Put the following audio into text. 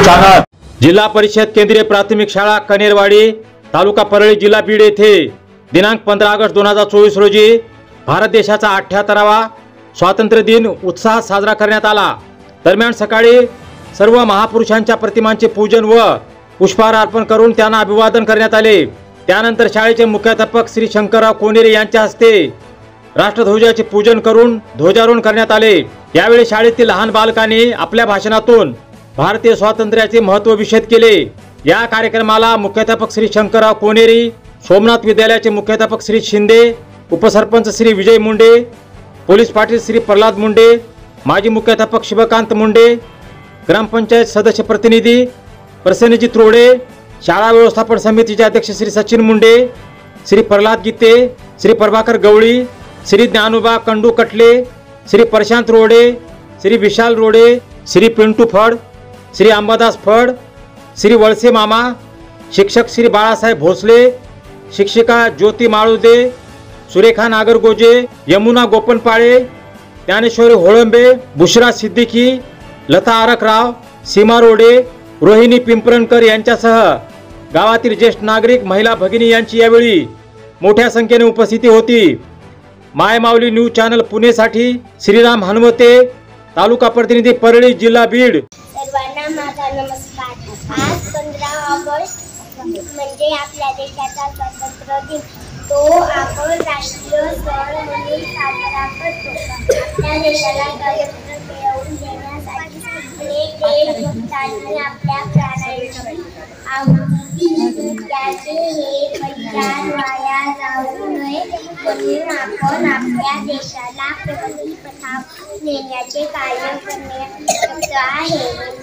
Channel. जिल्हा परिषद केंद्रीय प्राथमिक शाळा कनेरवाडी तालुका परळी जिल्हा बीड येथे दिनांक 15 ऑगस्ट 2024 रोजी भारत देशाचा 78वा स्वातंत्र्य दिन उत्साहात साजरा करण्यात आला। दरम्यान सकाळी सर्व महापुरुषांच्या प्रतिमांचे पूजन व पुष्पहार अर्पण करून त्यांना अभिवादन करण्यात आले। त्यानंतर शाळेचे मुख्याध्यापक श्री शंकरराव कोनेरे यांच्या हस्ते राष्ट्रध्वजाचे पूजन करून ध्वजारोहण करण्यात आले। यावेळी शाळेतील लहान बालकांनी आपल्या भाषणातून भारतीय स्वातंत्र्याचे महत्त्व विशद केले। या कार्यक्रमाला मुख्याध्यापक श्री शंकरराव कोनेरे, सोमनाथ विद्यालयाचे मुख्याध्यापक श्री शिंदे, उपसरपंच श्री विजय मुंडे, पोलीस पाटील श्री प्रल्हाद मुंडे, माजी मुख्याध्यापक शिवकांत मुंडे, ग्रामपंचायत सदस्य प्रतिनिधी प्रसन्नजीत रोडे, शाळा व्यवस्थापन समितीचे अध्यक्ष श्री सचिन मुंडे, श्री प्रल्हाद गीते, श्री प्रभाकर गवळी, श्री ज्ञानोबा कंडू कटले, श्री प्रशांत रोडे, श्री विशाल रोडे, श्री पिंटू फड, श्री अंबादास फड, श्री वळसे मामा, शिक्षक श्री बाळासाहेब भोसले, शिक्षिका ज्योती माळुदे, सुरेखा नागरगोजे, यमुना गोपनपाळे, ज्ञानेश्वरी होळंबे, बुशरा सिद्दीकी, लता आरकराव, सीमा रोडे, रोहिणी पिंपरणकर यांच्यासह गावातील ज्येष्ठ नागरिक, महिला भगिनी यांची यावेळी मोठ्या संख्येने उपस्थिती होती। मायमाऊली न्यूज चॅनल पुणेसाठी श्रीराम हनुमते, तालुका प्रतिनिधी परळी जिल्हा बीड। सर्वांना माझा नमस्कार। आज 15 ऑगस्ट म्हणजे आपल्या देशाचा स्वातंत्र्य दिन। तो आपण राष्ट्रीय सण म्हणून साजरा करतो। आपल्या देशाला स्वातंत्र्य मिळवून देण्यासाठी अनेक देशभक्तांनी आपल्या प्राणांची आहुती दिली। त्याचे हे बलिदान वाया जाऊ नये म्हणून आपण आपल्या देशाला प्रगती पथावर नेण्याचे कार्य करणे आहे।